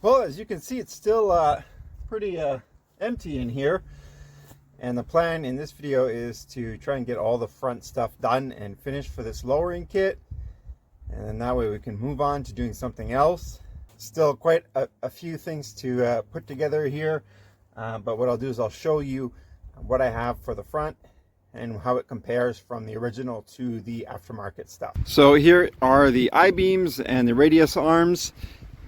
Well, as you can see, it's still pretty empty in here. And the plan in this video is to try and get all the front stuff done and finished for this lowering kit. And then that way we can move on to doing something else. Still quite a few things to put together here. But what I'll do is I'll show you what I have for the front and how it compares from the original to the aftermarket stuff. So here are the I-beams and the radius arms.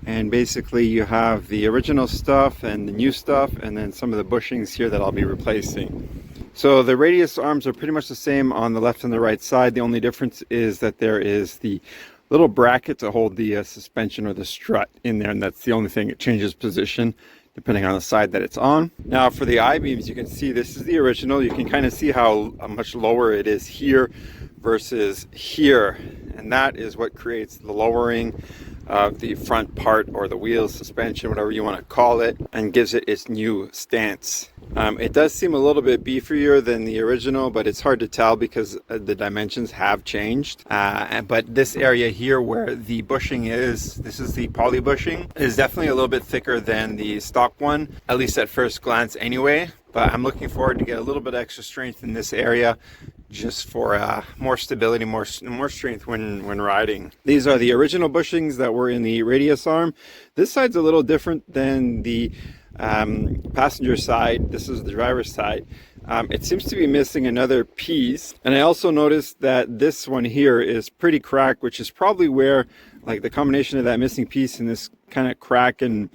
And basically you have the original stuff and the new stuff, and then some of the bushings here that I'll be replacing. So the radius arms are pretty much the same on the left and the right side. The only difference is that there is the little bracket to hold the suspension or the strut in there, and that's the only thing. It changes position depending on the side that it's on. Now for the I-beams, you can see this is the original. You can kind of see how much lower it is here versus here, and that is what creates the lowering of the front part, or the wheels, suspension, whatever you want to call it, and gives it its new stance. It does seem a little bit beefier than the original, but it's hard to tell because the dimensions have changed. But this area here where the bushing is, this is the poly bushing, is definitely a little bit thicker than the stock one, at least at first glance anyway. But I'm looking forward to get a little bit extra strength in this area, just for more stability, more strength when riding. These are the original bushings that were in the radius arm. This side's a little different than the passenger side. This is the driver's side. It seems to be missing another piece, and I also noticed that this one here is pretty cracked, which is probably where, like, the combination of that missing piece and this kind of crack and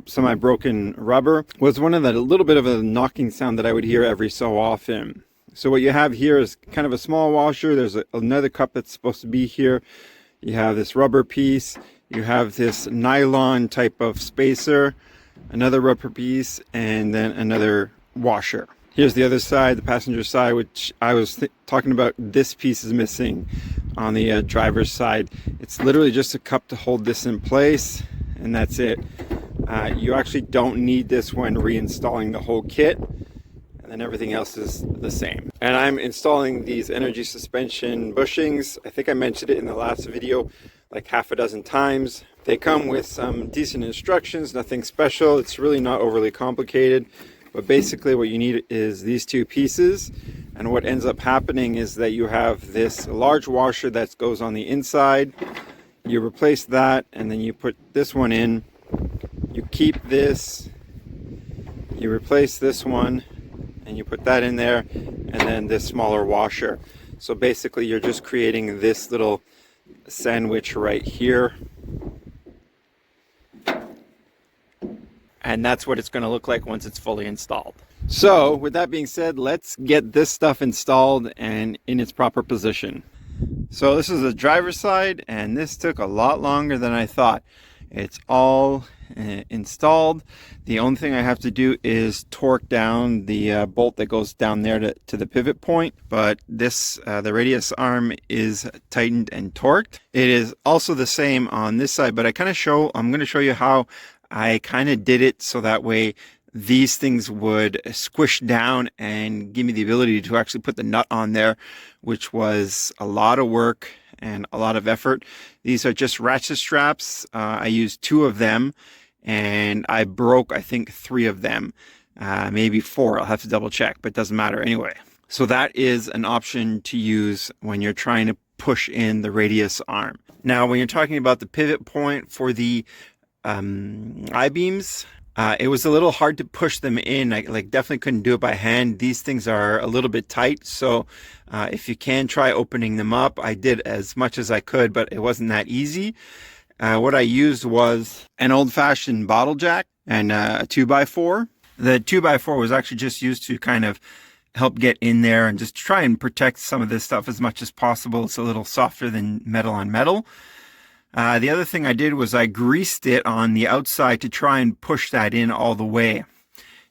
semi-broken rubber was one of the little bit of a knocking sound that I would hear every so often. So what you have here is kind of a small washer. There's another cup that's supposed to be here. You have this rubber piece. You have this nylon type of spacer, another rubber piece, and then another washer. Here's the other side, the passenger side, which I was talking about. This piece is missing on the driver's side. It's literally just a cup to hold this in place, and that's it. You actually don't need this when reinstalling the whole kit, and then everything else is the same. And I'm installing these energy suspension bushings. I think I mentioned it in the last video like half a dozen times. They come with some decent instructions, nothing special. It's really not overly complicated, but basically what you need is these two pieces. And what ends up happening is that you have this large washer that goes on the inside. You replace that, and then you put this one in. You keep this, you replace this one, and you put that in there, and then this smaller washer. So basically you're just creating this little sandwich right here, and that's what it's going to look like once it's fully installed. So with that being said, let's get this stuff installed and in its proper position. So this is the driver's side, and this took a lot longer than I thought. It's all installed. The only thing I have to do is torque down the bolt that goes down there to the pivot point, but this the radius arm is tightened and torqued. It is also the same on this side, but I'm going to show you how I kind of did it so that way these things would squish down and give me the ability to actually put the nut on there, which was a lot of work and a lot of effort. These are just ratchet straps. I used 2 of them, and I broke, I think, 3 of them, maybe 4. I'll have to double check, but it doesn't matter anyway. So that is an option to use when you're trying to push in the radius arm. Now, when you're talking about the pivot point for the I-beams, it was a little hard to push them in. I definitely couldn't do it by hand. These things are a little bit tight, so if you can try opening them up. I did as much as I could, but it wasn't that easy. What I used was an old-fashioned bottle jack and a 2x4. The 2x4 was actually just used to kind of help get in there and just try and protect some of this stuff as much as possible. It's a little softer than metal on metal. The other thing I did was I greased it on the outside to try and push that in all the way.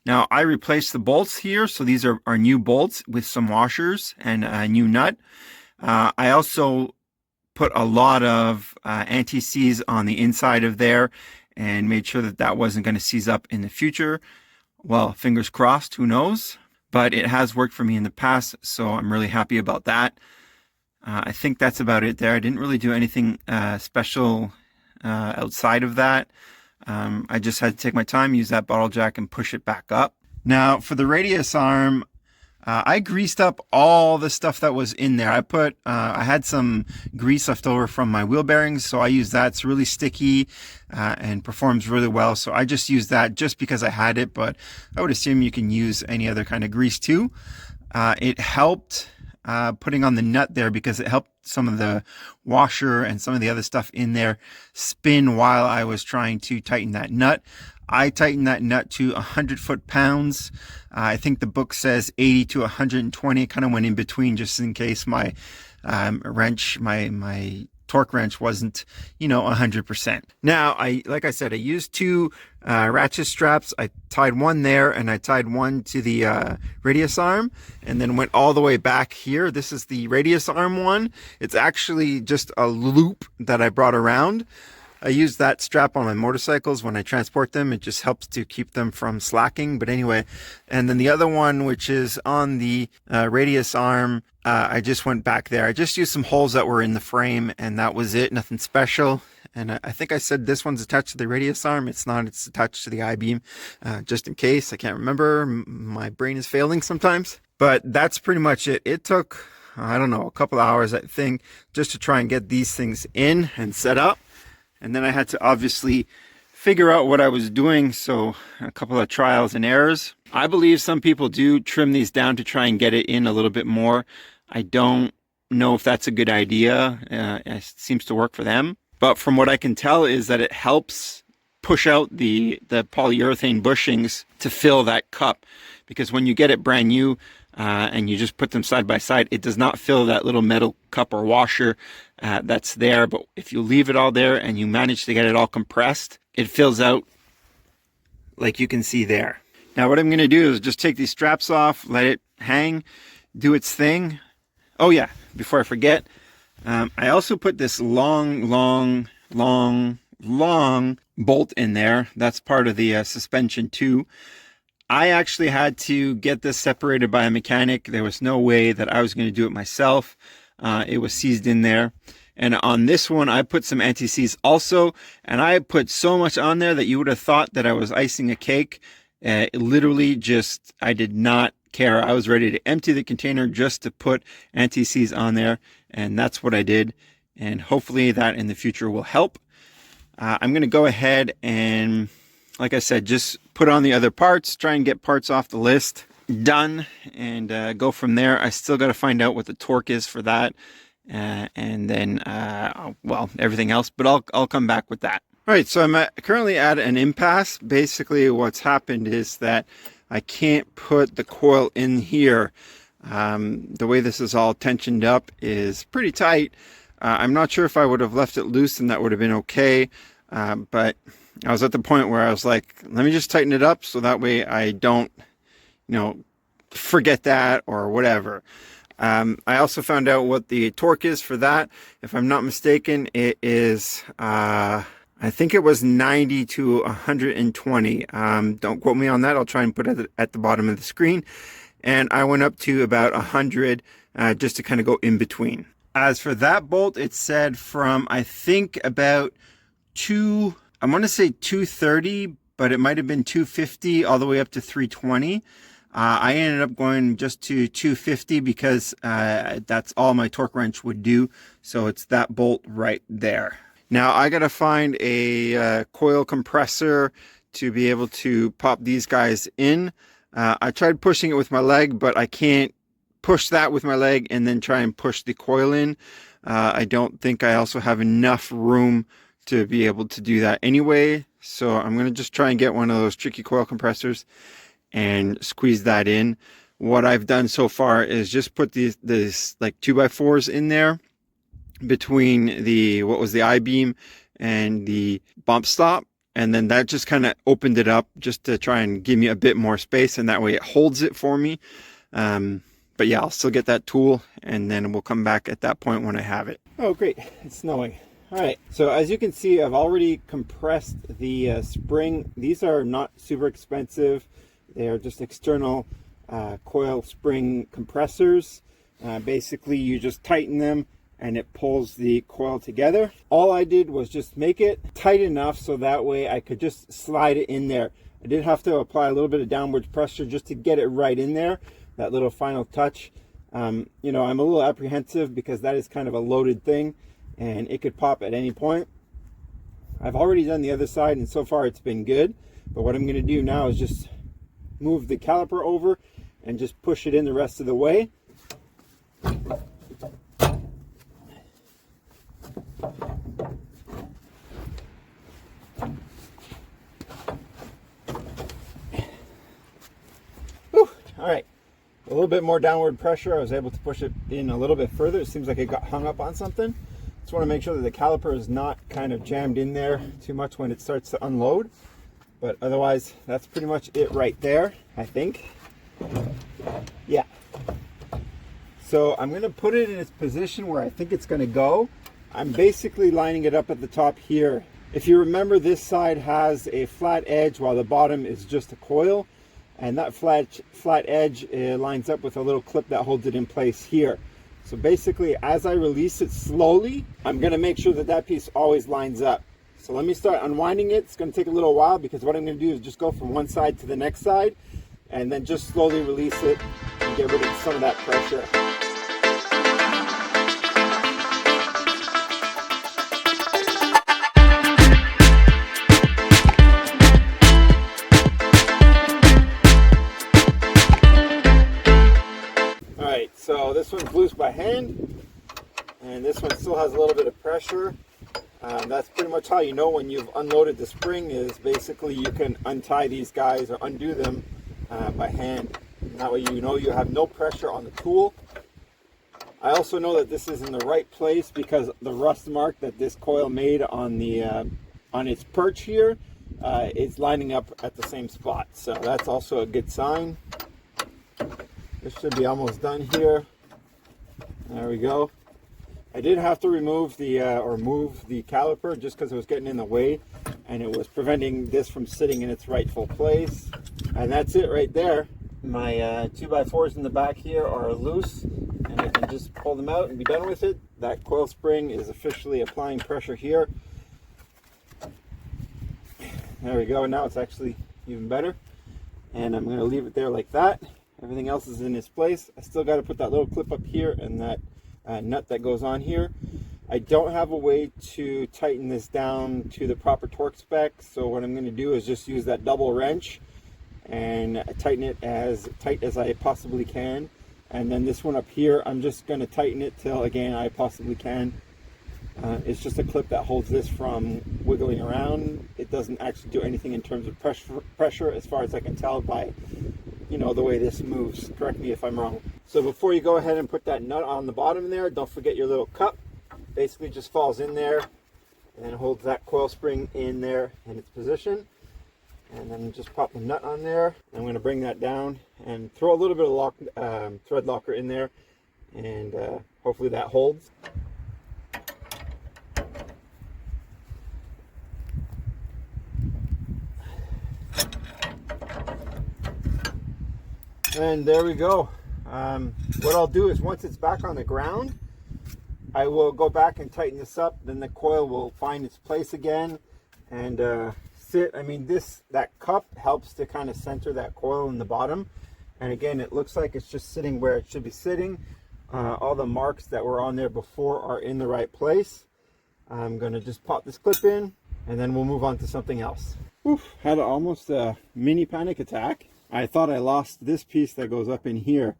Now I replaced the bolts here, so these are new bolts with some washers and a new nut. I also put a lot of anti-seize on the inside of there and made sure that that wasn't going to seize up in the future. Well, fingers crossed, who knows? But it has worked for me in the past, so I'm really happy about that. I think that's about it there. I didn't really do anything special outside of that. I just had to take my time, use that bottle jack and push it back up. Now for the radius arm, I greased up all the stuff that was in there. I had some grease left over from my wheel bearings, so I used that. It's really sticky and performs really well. So I just used that just because I had it, but I would assume you can use any other kind of grease too. It helped putting on the nut there because it helped some of the washer and some of the other stuff in there spin while I was trying to tighten that nut. I tightened that nut to 100 foot-pounds. I think the book says 80 to 120. It kind of went in between just in case my wrench, my torque wrench wasn't, 100%. Now, like I said, I used two ratchet straps. I tied one there and I tied one to the radius arm and then went all the way back here. This is the radius arm one. It's actually just a loop that I brought around. I use that strap on my motorcycles when I transport them. It just helps to keep them from slacking. But anyway, and then the other one, which is on the radius arm, I just went back there. I just used some holes that were in the frame and that was it. Nothing special. And I think I said this one's attached to the radius arm. It's not. It's attached to the I-beam, just in case. I can't remember. My brain is failing sometimes. But that's pretty much it. It took, I don't know, a couple hours, I think, just to try and get these things in and set up. And then I had to obviously figure out what I was doing. So a couple of trials and errors. I believe some people do trim these down to try and get it in a little bit more. I don't know if that's a good idea. It seems to work for them. But from what I can tell is that it helps push out the polyurethane bushings to fill that cup. Because when you get it brand new and you just put them side by side, it does not fill that little metal cup or washer that's there. But if you leave it all there and you manage to get it all compressed, it fills out like you can see there. Now what I'm going to do is just take these straps off, let it hang, do its thing. Oh yeah, before I forget, I also put this long bolt in there. That's part of the suspension too. I actually had to get this separated by a mechanic. There was no way that I was going to do it myself. It was seized in there. And on this one, I put some anti-seize also. And I put so much on there that you would have thought that I was icing a cake. Literally just, I did not care. I was ready to empty the container just to put anti-seize on there. And that's what I did. And hopefully that in the future will help. I'm going to go ahead and, like I said, just put on the other parts, try and get parts off the list done and go from there. I still got to find out what the torque is for that. And then, well, everything else, but I'll come back with that. All right, so I'm currently at an impasse. Basically what's happened is that I can't put the coil in here. The way this is all tensioned up is pretty tight. I'm not sure if I would have left it loose and that would have been okay. But I was at the point where I was like, let me just tighten it up so that way I don't, forget that or whatever. I also found out what the torque is for that. If I'm not mistaken, it is, I think it was 90 to 120. Don't quote me on that. I'll try and put it at the bottom of the screen. And I went up to about 100 just to kind of go in between. As for that bolt, it said from, I think about I want to say 230, but it might have been 250 all the way up to 320. I ended up going just to 250 because that's all my torque wrench would do. So it's that bolt right there. Now I got to find a coil compressor to be able to pop these guys in. I tried pushing it with my leg, but I can't push that with my leg and then try and push the coil in. I don't think I also have enough room to be able to do that anyway. So I'm going to just try and get one of those tricky coil compressors and squeeze that in. What I've done so far is just put these like 2x4s in there between the I-beam and the bump stop. And then that just kind of opened it up just to try and give me a bit more space. And that way it holds it for me. But yeah, I'll still get that tool and then we'll come back at that point when I have it. Oh, great. It's snowing. All right, so as you can see, I've already compressed the spring. These are not super expensive. They are just external coil spring compressors. Basically, you just tighten them and it pulls the coil together. All I did was just make it tight enough so that way I could just slide it in there. I did have to apply a little bit of downward pressure just to get it right in there, that little final touch. You know, I'm a little apprehensive because that is kind of a loaded thing and it could pop at any point. I've already done the other side and so far it's been good, but what I'm going to do now is just move the caliper over and just push it in the rest of the way. Whew. All right, a little bit more downward pressure. I was able to push it in a little bit further. It seems like it got hung up on something. Just want to make sure that the caliper is not kind of jammed in there too much when it starts to unload. But otherwise, that's pretty much it right there, I think. Yeah. So I'm going to put it in its position where I think it's going to go. I'm basically lining it up at the top here. If you remember, this side has a flat edge while the bottom is just a coil. And that flat edge lines up with a little clip that holds it in place here. So basically, as I release it slowly, I'm going to make sure that that piece always lines up. So let me start unwinding it. It's going to take a little while because what I'm going to do is just go from one side to the next side and then just slowly release it and get rid of some of that pressure. So this one's loose by hand, and this one still has a little bit of pressure. That's pretty much how you know when you've unloaded the spring, is basically you can untie these guys or undo them by hand. And that way you know you have no pressure on the tool. I also know that this is in the right place because the rust mark that this coil made on the on its perch here is lining up at the same spot. So that's also a good sign. This should be almost done here. There we go. I did have to remove the move the caliper just because it was getting in the way and it was preventing this from sitting in its rightful place. And that's it right there. My 2x4s in the back here are loose and I can just pull them out and be done with it. That coil spring is officially applying pressure here. There we go. Now it's actually even better. And I'm going to leave it there like that. Everything else is in its place. I still got to put that little clip up here and that nut that goes on here. I don't have a way to tighten this down to the proper torque spec, so what I'm going to do is just use that double wrench and tighten it as tight as I possibly can. And then this one up here, I'm just going to tighten it till, again, I possibly can. It's just a clip that holds this from wiggling around. It doesn't actually do anything in terms of pressure as far as I can tell by, you know, the way this moves. Correct me if I'm wrong. So before you go ahead and put that nut on the bottom there, don't forget your little cup. Basically just falls in there and then holds that coil spring in there in its position. And then just pop the nut on there. I'm going to bring that down and throw a little bit of thread locker in there, and hopefully that holds. And there we go. What I'll do is once it's back on the ground, I will go back and tighten this up. Then the coil will find its place again and sit. I mean, that cup helps to kind of center that coil in the bottom. And again, it looks like it's just sitting where it should be sitting. All the marks that were on there before are in the right place. I'm going to just pop this clip in and then we'll move on to something else. Oof, had almost a mini panic attack. I thought I lost this piece that goes up in here.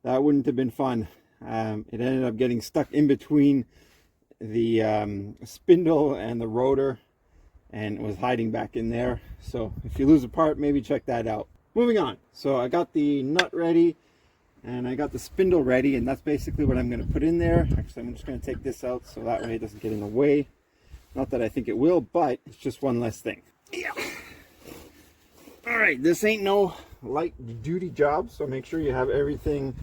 That wouldn't have been fun. It ended up getting stuck in between the spindle and the rotor and was hiding back in there. So if you lose a part, maybe check that out. Moving on. So I got the nut ready and I got the spindle ready, and that's basically what I'm going to put in there. Actually, I'm just going to take this out so that way it doesn't get in the way. Not that I think it will, but it's just one less thing. Yeah. All right, this ain't no light duty job, so make sure you have everything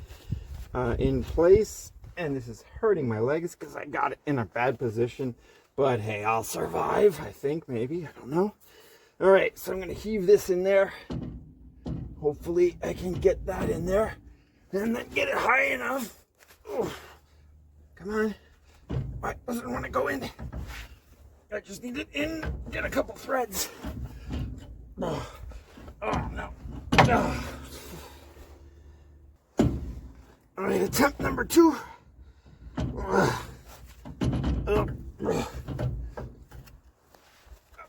in place. And this is hurting my legs because I got it in a bad position, but hey, I'll survive, I think, maybe, I don't know. All right, so I'm gonna heave this in there. Hopefully I can get that in there and then get it high enough. Ooh, come on. I doesn't want to go in. I just need it in, get a couple threads. Oh, no. Oh. All right, attempt number 2. Up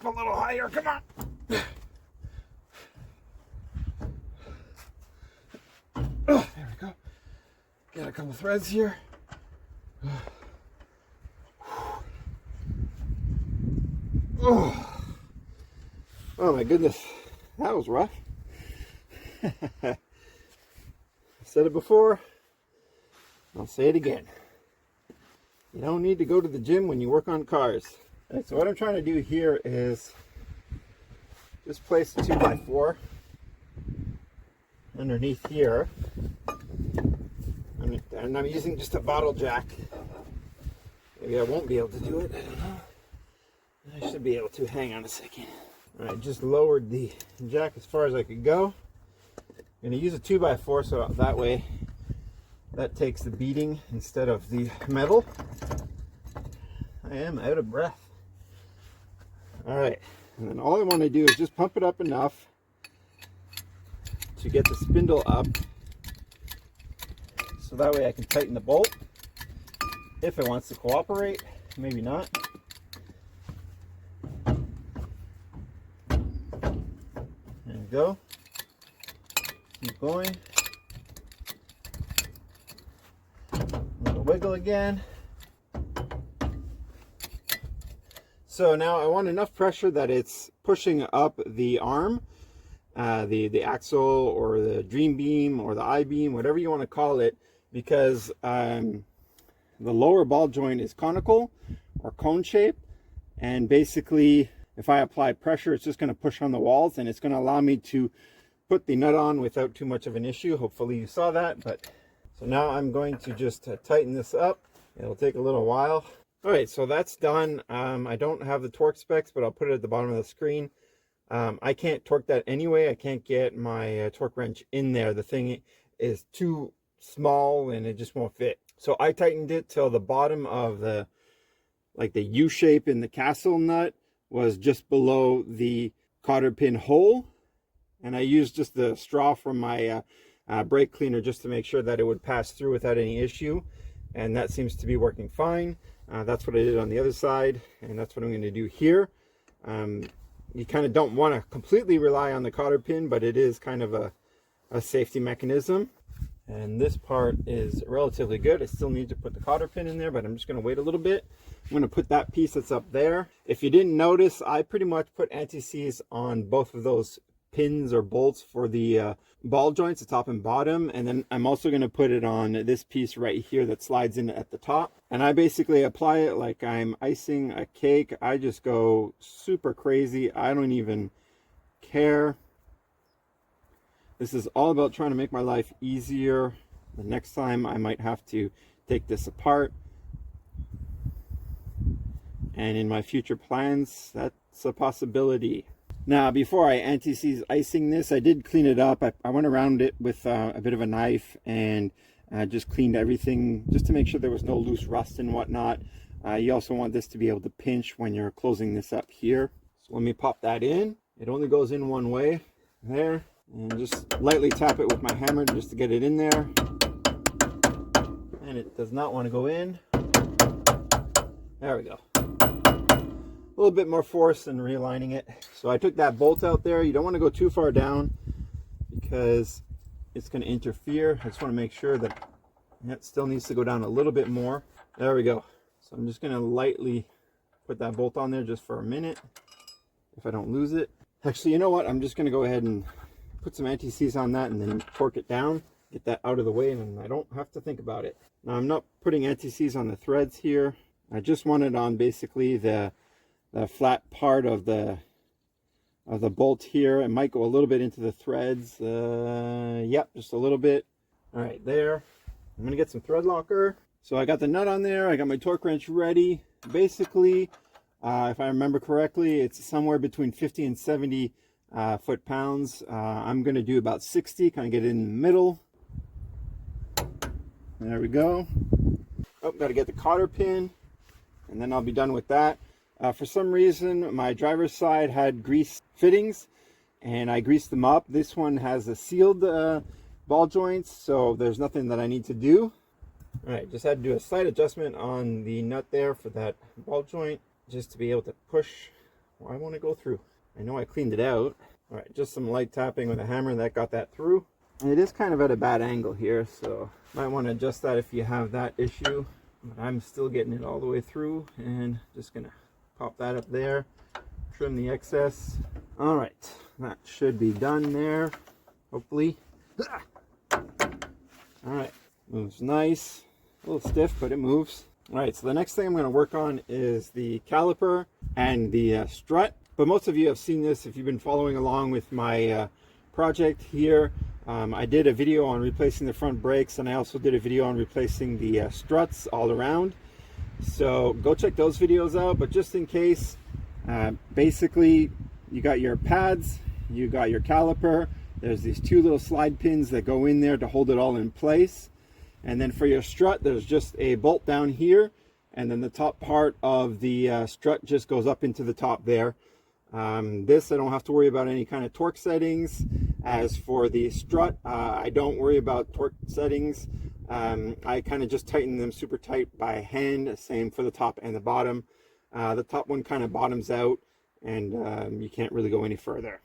a little higher, come on. There we go. Got a couple threads here. Oh my goodness, that was rough. I said it before, I'll say it again. You don't need to go to the gym when you work on cars. Right, so what I'm trying to do here is just place a 2x4 underneath here. And I'm using just a bottle jack. Maybe I won't be able to do it, I don't know. I should be able to. Hang on a second. All right, just lowered the jack as far as I could go. I'm going to use a 2x4 so that way that takes the beating instead of the metal. I am out of breath. All right, and then all I want to do is just pump it up enough to get the spindle up so that way I can tighten the bolt if it wants to cooperate, maybe not. There we go. Keep going. A little wiggle again. So now I want enough pressure that it's pushing up the arm, the axle or the dream beam or the I-beam, whatever you want to call it, because the lower ball joint is conical or cone shape, and basically if I apply pressure it's just going to push on the walls and it's going to allow me to put the nut on without too much of an issue. Hopefully you saw that. But so now I'm going to just tighten this up. It'll take a little while. All right, so that's done. I don't have the torque specs, but I'll put it at the bottom of the screen. I can't torque that anyway. I can't get my torque wrench in there. The thing is too small and it just won't fit. So I tightened it till the bottom of the, like the U shape in the castle nut was just below the cotter pin hole. And I used just the straw from my brake cleaner just to make sure that it would pass through without any issue. And that seems to be working fine. That's what I did on the other side, and that's what I'm going to do here. You kind of don't want to completely rely on the cotter pin, but it is kind of a safety mechanism. And this part is relatively good. I still need to put the cotter pin in there, but I'm just going to wait a little bit. I'm going to put that piece that's up there. If you didn't notice, I pretty much put anti-seize on both of those pins or bolts for the ball joints, the top and bottom, and then I'm also going to put it on this piece right here that slides in at the top. And I basically apply it like I'm icing a cake. I just go super crazy. I don't even care. This is all about trying to make my life easier. The next time I might have to take this apart, and in my future plans that's a possibility. Now, before I anti-seize icing this, I did clean it up. I went around it with a bit of a knife and just cleaned everything just to make sure there was no loose rust and whatnot. You also want this to be able to pinch when you're closing this up here. So let me pop that in. It only goes in one way, there. And just lightly tap it with my hammer just to get it in there. And it does not want to go in. There we go. A little bit more force and realigning it. So I took that bolt out there. You don't want to go too far down because it's going to interfere. I just want to make sure that it still needs to go down a little bit more. There we go. So I'm just going to lightly put that bolt on there just for a minute if I don't lose it. Actually, you know what? I'm just going to go ahead and put some anti-seize on that and then torque it down. Get that out of the way and I don't have to think about it. Now I'm not putting anti-seize on the threads here. I just want it on basically the flat part of the bolt here. It might go a little bit into the threads. Yep, just a little bit. All right, there. I'm gonna get some thread locker. So I got the nut on there. I got my torque wrench ready. Basically, if I remember correctly, it's somewhere between 50 and 70 foot-pounds. I'm gonna do about 60, kind of get it in the middle. There we go. Oh, gotta get the cotter pin. and then I'll be done with that. For some reason, my driver's side had grease fittings, and I greased them up. This one has a sealed ball joints, so there's nothing that I need to do. All right, just had to do a slight adjustment on the nut there for that ball joint, just to be able to push where I want to go through. I know I cleaned it out. All right, just some light tapping with a hammer, and that got that through. And it is kind of at a bad angle here, so might want to adjust that if you have that issue. But I'm still getting it all the way through, and just gonna pop that up there, trim the excess. All right, that should be done there, hopefully. All right, moves nice, a little stiff, but it moves. All right, so the next thing I'm going to work on is the caliper and the strut. But most of you have seen this if you've been following along with my project here. I did a video on replacing the front brakes, and I also did a video on replacing the struts all around. So go check those videos out. But just in case, basically you got your pads, you got your caliper. There's these two little slide pins that go in there to hold it all in place. And then for your strut, there's just a bolt down here, and then the top part of the strut just goes up into the top there. This, I don't have to worry about any kind of torque settings. As for the strut, I don't worry about torque settings. I kind of just tighten them super tight by hand, same for the top and the bottom. The top one kind of bottoms out, and you can't really go any further.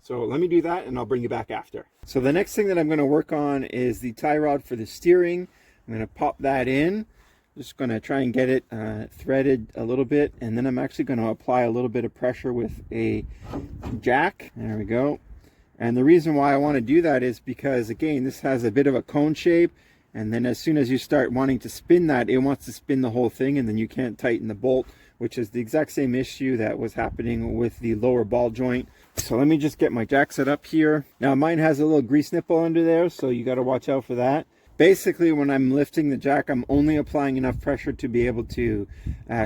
So let me do that, and I'll bring you back after. So the next thing that I'm going to work on is the tie rod for the steering. I'm going to pop that in. Just going to try and get it threaded a little bit, and then I'm actually going to apply a little bit of pressure with a jack. There we go. And the reason why I want to do that is because, again, this has a bit of a cone shape, and then as soon as you start wanting to spin that, it wants to spin the whole thing, and then you can't tighten the bolt, which is the exact same issue that was happening with the lower ball joint. So let me just get my jack set up here. Now mine has a little grease nipple under there, so you got to watch out for that. Basically, when I'm lifting the jack, I'm only applying enough pressure to be able to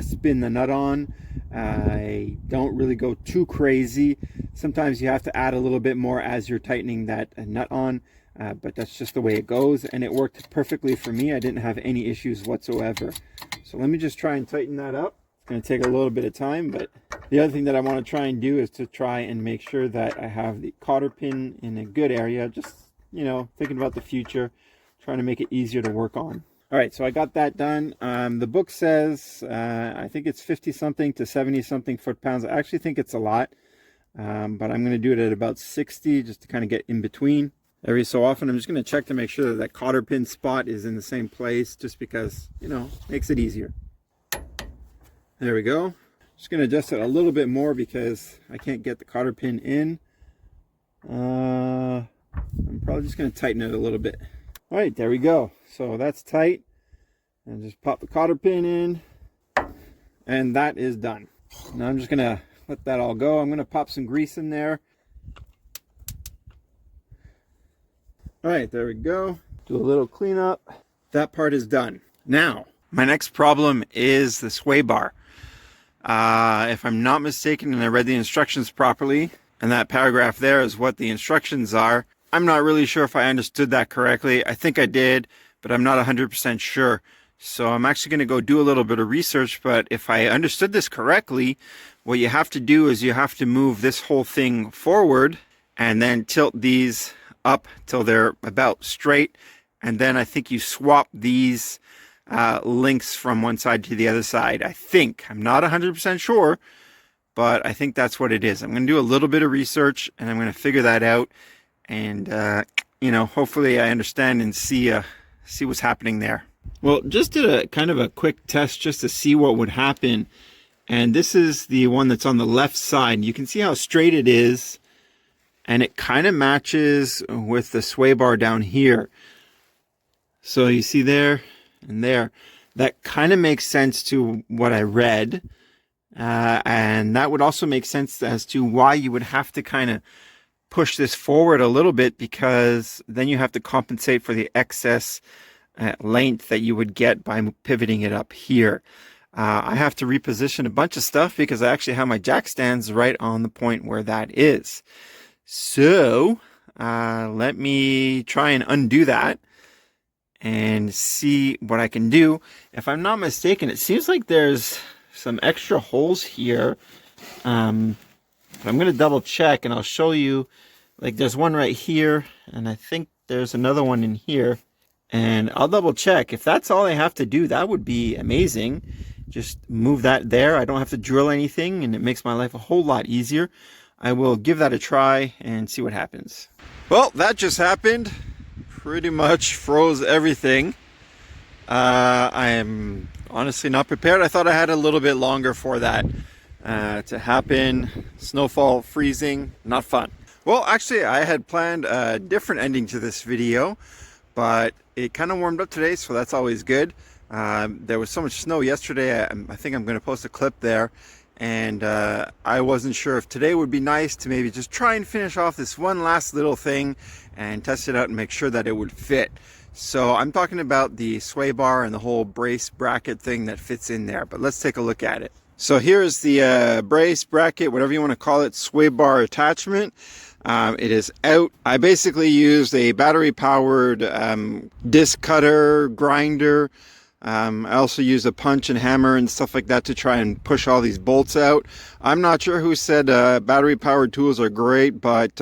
spin the nut on. I don't really go too crazy. Sometimes you have to add a little bit more as you're tightening that nut on, but that's just the way it goes, and it worked perfectly for me. I didn't have any issues whatsoever. So let me just try and tighten that up. It's going to take a little bit of time, but the other thing that I want to try and do is to try and make sure that I have the cotter pin in a good area. Just, you know, thinking about the future, trying to make it easier to work on. All right, so I got that done. The book says, I think it's 50 something to 70 something foot-pounds. I actually think it's a lot, but I'm going to do it at about 60 just to kind of get in between. Every so often, I'm just going to check to make sure that that cotter pin spot is in the same place, just because, you know, makes it easier. There we go. Just going to adjust it a little bit more because I can't get the cotter pin in. I'm probably just going to tighten it a little bit. All right, there we go. So that's tight. And just pop the cotter pin in. And that is done. Now I'm just going to let that all go. I'm going to pop some grease in there. All right, there we go. Do a little cleanup. That part is done. Now, my next problem is the sway bar. If I'm not mistaken and I read the instructions properly, and that paragraph there is what the instructions are, I'm not really sure if I understood that correctly. I think I did, but I'm not 100% sure. So I'm actually going to go do a little bit of research, but if I understood this correctly, what you have to do is you have to move this whole thing forward and then tilt these up till they're about straight, and then I think you swap these links from one side to the other side. I think. I'm not 100% sure, but I think that's what it is. I'm going to do a little bit of research, and I'm going to figure that out, and you know, hopefully I understand and see what's happening there. Well, just did a kind of a quick test just to see what would happen, and this is the one that's on the left side. You can see how straight it is, and it kind of matches with the sway bar down here. So you see there and there, that kind of makes sense to what I read, and that would also make sense as to why you would have to kind of push this forward a little bit, because then you have to compensate for the excess length that you would get by pivoting it up here. I have to reposition a bunch of stuff because I actually have my jack stands right on the point where that is. So let me try and undo that, and see what I can do. If I'm not mistaken, it seems like there's some extra holes here. But I'm going to double check and I'll show you. Like there's one right here, and I think there's another one in here. And I'll double check. If that's all I have to do, that would be amazing. Just move that there. I don't have to drill anything, and it makes my life a whole lot easier. I will give that a try and see what happens. Well, that just happened. Pretty much froze everything. I am honestly not prepared. I thought I had a little bit longer for that to happen. Snowfall, freezing, not fun. Well, actually, I had planned a different ending to this video, but it kind of warmed up today, so that's always good. There was so much snow yesterday. I think I'm going to post a clip there. And I wasn't sure if today would be nice to maybe just try and finish off this one last little thing and test it out and make sure that it would fit. So I'm talking about the sway bar and the whole brace bracket thing that fits in there. But let's take a look at it. So here's the brace bracket, whatever you want to call it, sway bar attachment. It is out. I basically used a battery powered disc cutter, grinder. I also use a punch and hammer and stuff like that to try and push all these bolts out. I'm not sure who said battery powered tools are great, but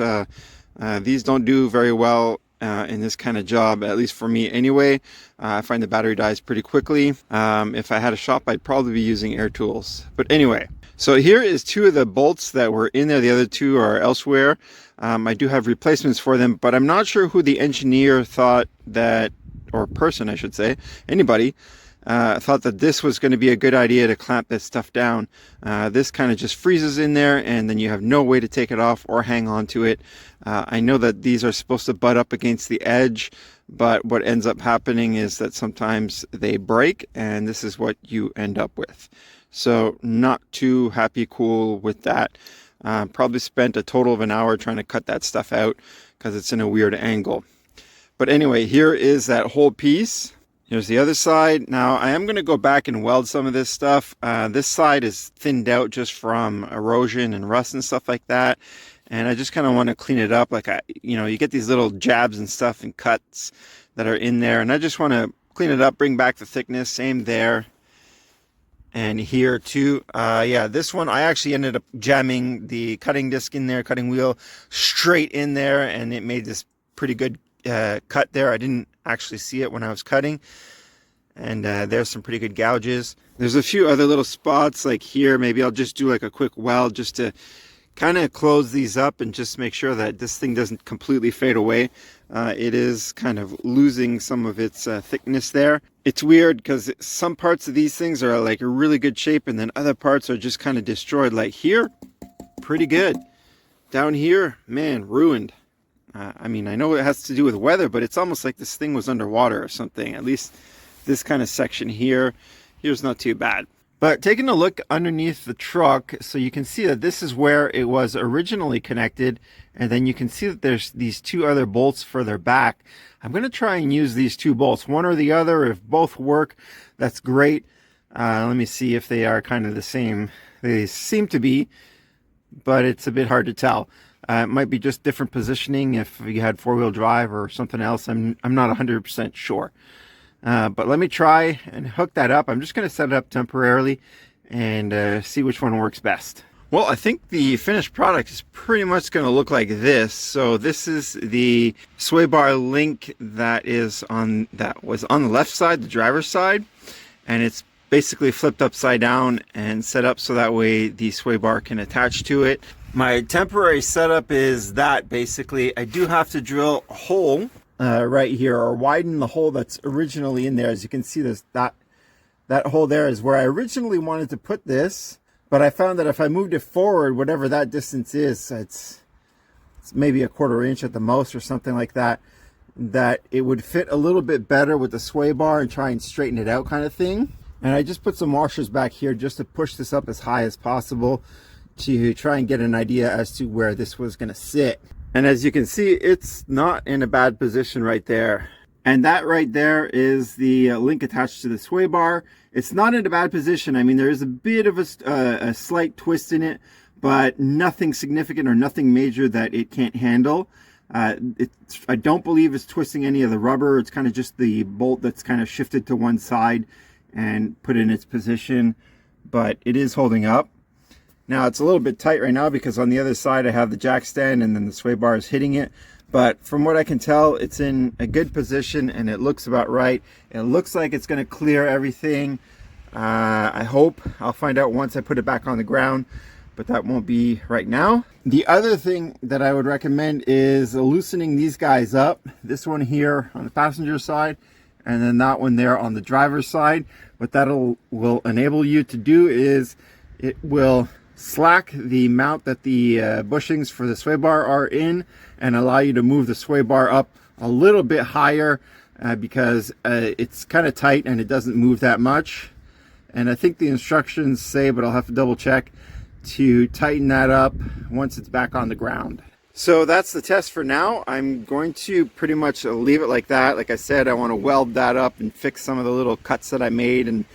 these don't do very well in this kind of job, at least for me anyway. I find the battery dies pretty quickly. If I had a shop, I'd probably be using air tools. But anyway, so here is two of the bolts that were in there. The other two are elsewhere. I do have replacements for them, but I'm not sure who the engineer thought that, or person I should say, anybody, thought that this was going to be a good idea to clamp this stuff down. This kind of just freezes in there, and then you have no way to take it off or hang on to it. I know that these are supposed to butt up against the edge, but what ends up happening is that sometimes they break, and this is what you end up with. So not too cool with that. Probably spent a total of an hour trying to cut that stuff out because it's in a weird angle. But anyway, here is that whole piece. Here's the other side. Now, I am going to go back and weld some of this stuff. This side is thinned out just from erosion and rust and stuff like that. And I just kind of want to clean it up. Like, you get these little jabs and stuff and cuts that are in there. And I just want to clean it up, bring back the thickness. Same there. And here too. Yeah, this one, I actually ended up jamming the cutting disc in there, cutting wheel straight in there. And it made this pretty good cut there. I didn't actually see it when I was cutting, and there's some pretty good gouges. There's a few other little spots like here. Maybe I'll just do like a quick weld just to kind of close these up and just make sure that this thing doesn't completely fade away. It is kind of losing some of its thickness there. It's weird because some parts of these things are like a really good shape, and then other parts are just kind of destroyed. Like here, pretty good. Down here, man, ruined. I mean, I know it has to do with weather, but it's almost like this thing was underwater or something. At least this kind of section here's not too bad. But taking a look underneath the truck, so you can see that this is where it was originally connected. And then you can see that there's these two other bolts further back. I'm going to try and use these two bolts, one or the other. If both work, that's great. Let me see if they are kind of the same. They seem to be, but it's a bit hard to tell. It might be just different positioning if you had four-wheel drive or something else. I'm not 100% sure. But let me try and hook that up. I'm just going to set it up temporarily and see which one works best. Well, I think the finished product is pretty much going to look like this. So this is the sway bar link that was on the left side, the driver's side, and it's basically flipped upside down and set up so that way the sway bar can attach to it. My temporary setup is that basically I do have to drill a hole right here, or widen the hole that's originally in there. As you can see, that hole there is where I originally wanted to put this, but I found that if I moved it forward, whatever that distance is, it's maybe a 1/4 inch at the most or something like that, that it would fit a little bit better with the sway bar and try and straighten it out kind of thing. And I just put some washers back here just to push this up as high as possible to try and get an idea as to where this was going to sit. And as you can see, it's not in a bad position right there. And that right there is the link attached to the sway bar. It's not in a bad position. I mean, there is a bit of a slight twist in it, but nothing significant or nothing major that it can't handle. I don't believe it's twisting any of the rubber. It's kind of just the bolt that's kind of shifted to one side and put in its position, but it is holding up. Now it's a little bit tight right now because on the other side I have the jack stand and then the sway bar is hitting it. But from what I can tell, it's in a good position and it looks about right. It looks like it's going to clear everything. I hope. I'll find out once I put it back on the ground, but that won't be right now. The other thing that I would recommend is loosening these guys up. This one here on the passenger side, and then that one there on the driver's side. What that will enable you to do is it will slack the mount that the bushings for the sway bar are in and allow you to move the sway bar up a little bit higher because it's kind of tight and it doesn't move that much. And I think the instructions say, but I'll have to double check, to tighten that up once it's back on the ground. So that's the test for now. I'm going to pretty much leave it like that. Like I said, I want to weld that up and fix some of the little cuts that I made and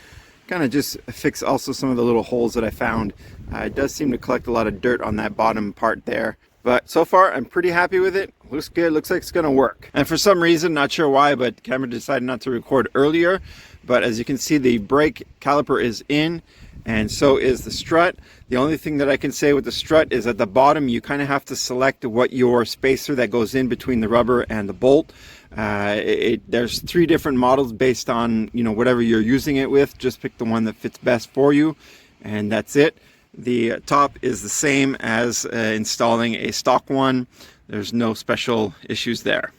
kind of just fix also some of the little holes that I found. It does seem to collect a lot of dirt on that bottom part there. But so far, I'm pretty happy with it. Looks good, looks like it's gonna work. And for some reason, not sure why, but the camera decided not to record earlier. But as you can see, the brake caliper is in, and so is the strut. The only thing that I can say with the strut is at the bottom, you kind of have to select what your spacer that goes in between the rubber and the bolt. There's 3 different models based on, you know, whatever you're using it with. Just pick the one that fits best for you, and that's it. The top is the same as installing a stock one. There's no special issues there.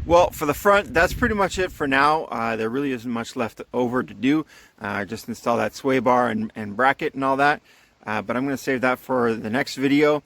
Well, for the front, that's pretty much it for now. There really isn't much left over to do. Just install that sway bar and bracket and all that. But I'm going to save that for the next video.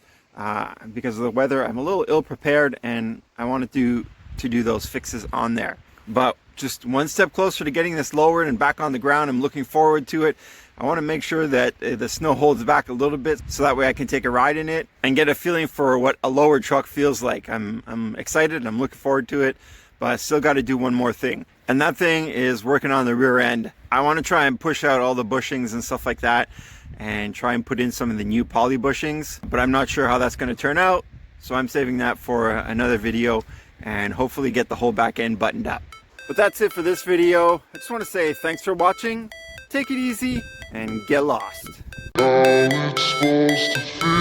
Because of the weather, I'm a little ill prepared and I wanted to do those fixes on there. But just one step closer to getting this lowered and back on the ground. I'm looking forward to it. I want to make sure that the snow holds back a little bit so that way I can take a ride in it and get a feeling for what a lowered truck feels like. I'm excited. I'm looking forward to it, but I still got to do one more thing. And that thing is working on the rear end. I want to try and push out all the bushings and stuff like that and try and put in some of the new poly bushings, but I'm not sure how that's going to turn out. So I'm saving that for another video and hopefully get the whole back end buttoned up. But that's it for this video. I just want to say thanks for watching. Take it easy and get lost. How it's supposed to feel.